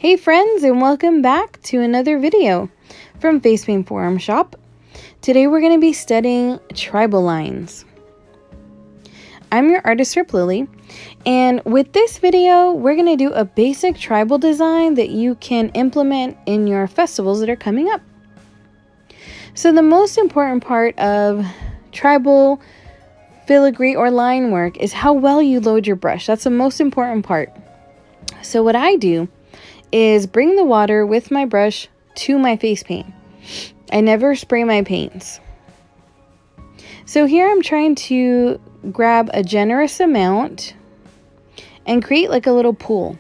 Hey friends, and welcome back to another video from Face Paint Forum Shop. Today we're going to be studying tribal lines. I'm your artist Rip Lily, and with this video we're going to do a basic tribal design that you can implement in your festivals that are coming up. So the most important part of tribal filigree or line work is how well you load your brush. That's the most important part. So what I do is bring the water with my brush to my face paint. I never spray my paints. So here I'm trying to grab a generous amount and create like a little pool.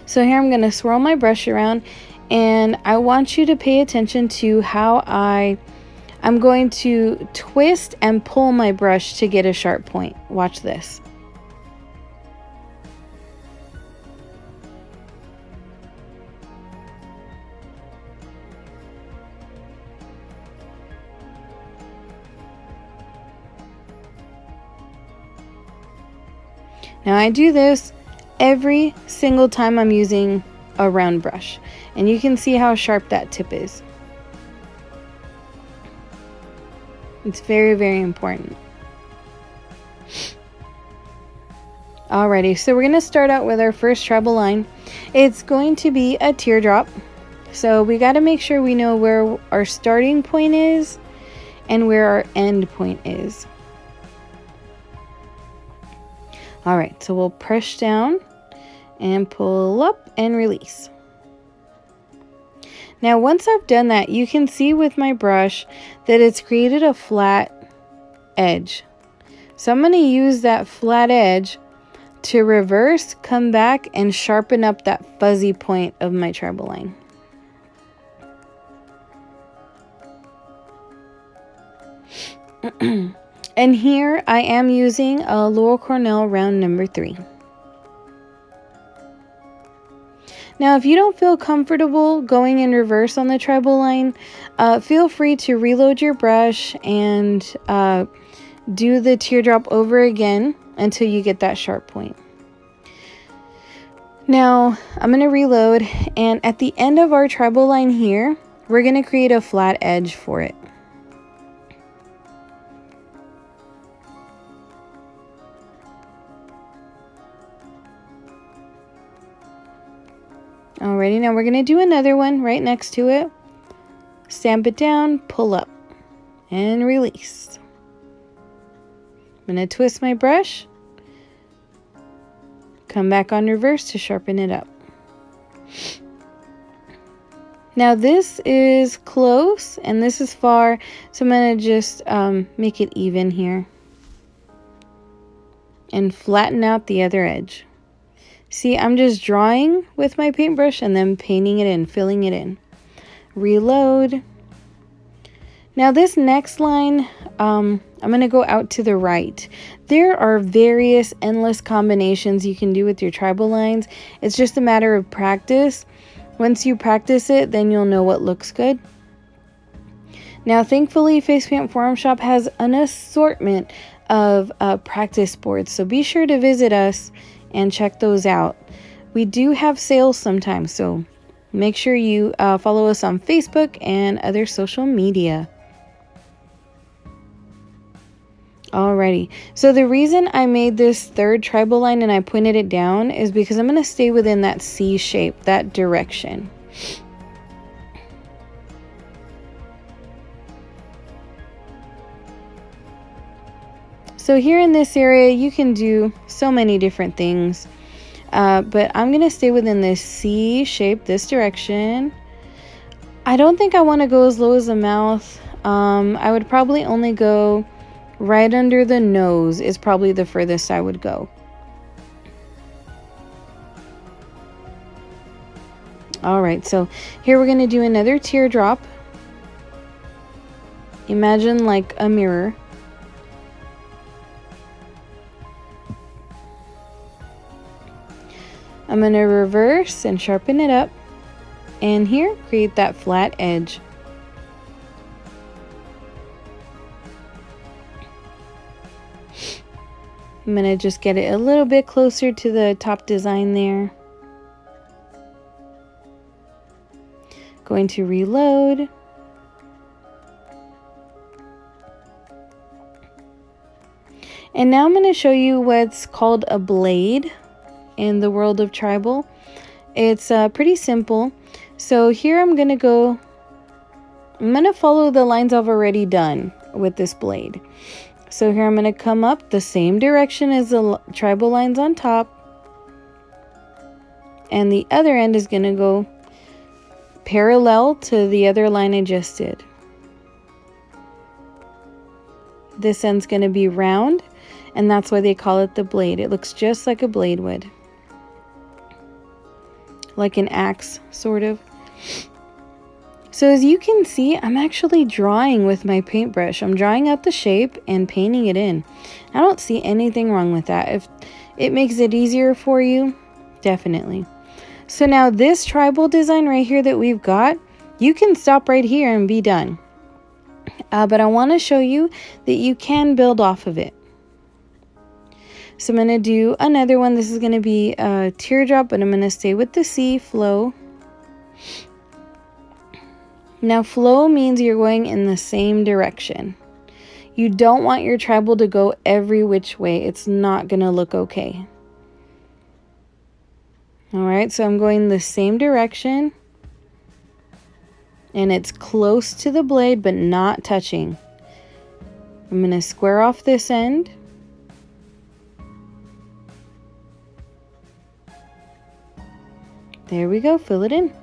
So here I'm going to swirl my brush around, and I want you to pay attention to how I'm going to twist and pull my brush to get a sharp point. Watch this. Now I do this every single time I'm using a round brush, and you can see how sharp that tip is. It's very, very important. Alrighty, so we're going to start out with our first tribal line. It's going to be a teardrop. So we got to make sure we know where our starting point is and where our end point is. Alright, so we'll press down and pull up and release. Now once I've done that, you can see with my brush that it's created a flat edge. So I'm going to use that flat edge to reverse, come back, and sharpen up that fuzzy point of my tribal line. And here I am using a LOEW CORNELL round number 3. Now if you don't feel comfortable going in reverse on the tribal line, feel free to reload your brush and do the teardrop over again until you get that sharp point. Now I'm going to reload, and at the end of our tribal line here, we're going to create a flat edge for it. Alrighty, now we're going to do another one right next to it. Stamp it down, pull up, and release. I'm going to twist my brush, come back on reverse to sharpen it up. Now this is close and this is far, so I'm going to just make it even here and flatten out the other edge. See, I'm just drawing with my paintbrush and then painting it in, filling it in. Reload. Now this next line, I'm going to go out to the right. There are various endless combinations you can do with your tribal lines. It's just a matter of practice. Once you practice it, then you'll know what looks good. Now thankfully, Face Paint Forum Shop has an assortment of practice boards, so be sure to visit us and check those out. We do have sales sometimes, so make sure you follow us on Facebook and other social media. Alrighty, so the reason I made this third tribal line and I pointed it down is because I'm going to stay within that C shape, that direction. So here in this area, you can do so many different things, but I'm going to stay within this C shape, this direction. I don't think I want to go as low as the mouth. I would probably only go right under the nose is probably the furthest I would go. Alright, so here we're going to do another teardrop. Imagine like a mirror. I'm going to reverse and sharpen it up, and here create that flat edge. I'm going to just get it a little bit closer to the top design there. Going to reload. And now I'm going to show you what's called a blade in the world of tribal. It's pretty simple. So here I'm going to follow the lines I've already done with this blade. So here I'm going to come up the same direction as the tribal lines on top. And the other end is going to go parallel to the other line I just did. This end's going to be round, and that's why they call it the blade. It looks just like a blade would. Like an axe, sort of. So as you can see, I'm actually drawing with my paintbrush. I'm drawing out the shape and painting it in. I don't see anything wrong with that. If it makes it easier for you, definitely. So now this tribal design right here that we've got, you can stop right here and be done. But I want to show you that you can build off of it. So I'm going to do another one. This is going to be a teardrop, but I'm going to stay with the C, flow. Now flow means you're going in the same direction. You don't want your tribal to go every which way. It's not going to look okay. Alright, so I'm going the same direction. And it's close to the blade, but not touching. I'm going to square off this end. There we go, fill it in.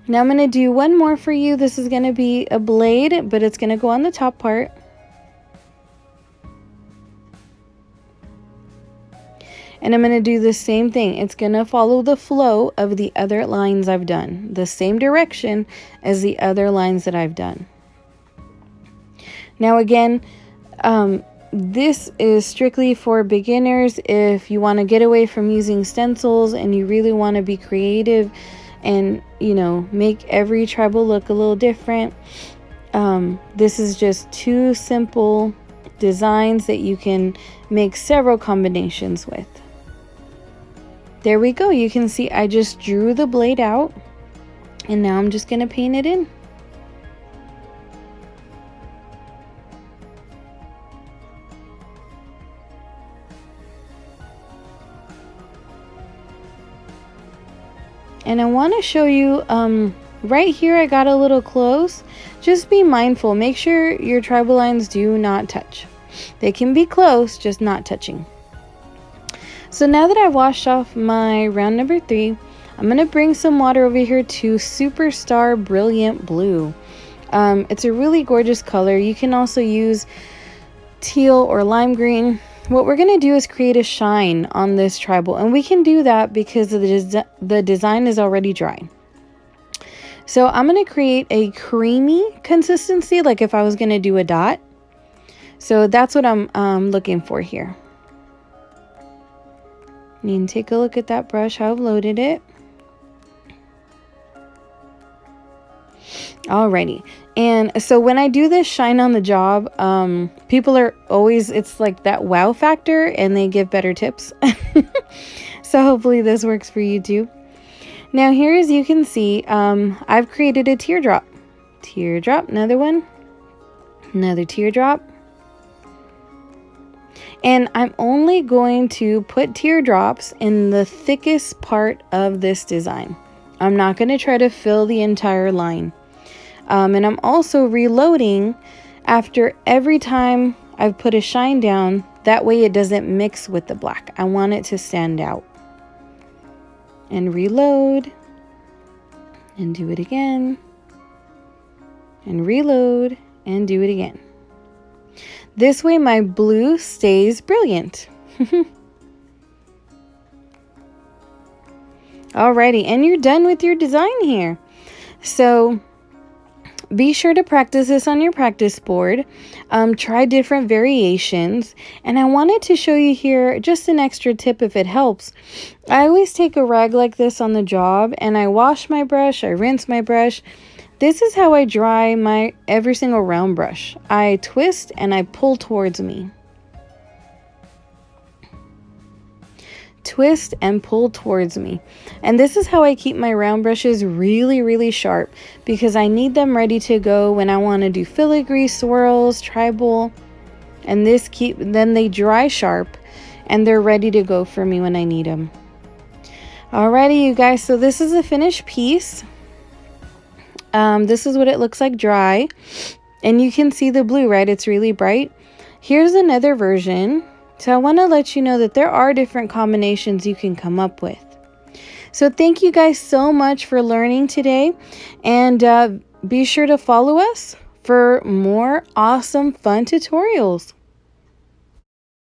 Now I'm going to do one more for you. This is going to be a blade, but it's going to go on the top part. And I'm going to do the same thing. It's going to follow the flow of the other lines I've done. The same direction as the other lines that I've done. Now again, this is strictly for beginners. If you want to get away from using stencils and you really want to be creative and, you know, make every tribal look a little different, this is just two simple designs that you can make several combinations with. There we go. You can see I just drew the blade out, and now I'm just going to paint it in. And I want to show you, right here I got a little close. Just be mindful. Make sure your tribal lines do not touch. They can be close, just not touching. So now that I've washed off my round number 3, I'm going to bring some water over here to Superstar Brilliant Blue. It's a really gorgeous color. You can also use teal or lime green. What we're going to do is create a shine on this tribal, and we can do that because the design is already dry. So I'm going to create a creamy consistency, like if I was going to do a dot. So that's what I'm looking for here. You can take a look at that brush, how I've loaded it. Alrighty. And so when I do this shine on the job, people are always, it's like that wow factor, and they give better tips. So hopefully this works for you too. Now here, as you can see, I've created a teardrop. Teardrop, another one. Another teardrop. And I'm only going to put teardrops in the thickest part of this design. I'm not going to try to fill the entire line. And I'm also reloading after every time I've put a shine down. That way it doesn't mix with the black. I want it to stand out. And reload. And do it again. And reload. And do it again. This way my blue stays brilliant. Alrighty, and you're done with your design here. So be sure to practice this on your practice board. Try different variations. And I wanted to show you here just an extra tip if it helps. I always take a rag like this on the job, and I wash my brush, I rinse my brush. This is how I dry my every single round brush. I twist and I pull towards me. twist and pull towards me. And this is how I keep my round brushes really sharp, because I need them ready to go when I want to do filigree, swirls, tribal, and then they dry sharp and they're ready to go for me when I need them. Alrighty, you guys, so this is a finished piece. This is what it looks like dry, and you can see the blue, right? It's really bright. Here's another version. So I want to let you know that there are different combinations you can come up with. So thank you guys so much for learning today, and be sure to follow us for more awesome fun tutorials.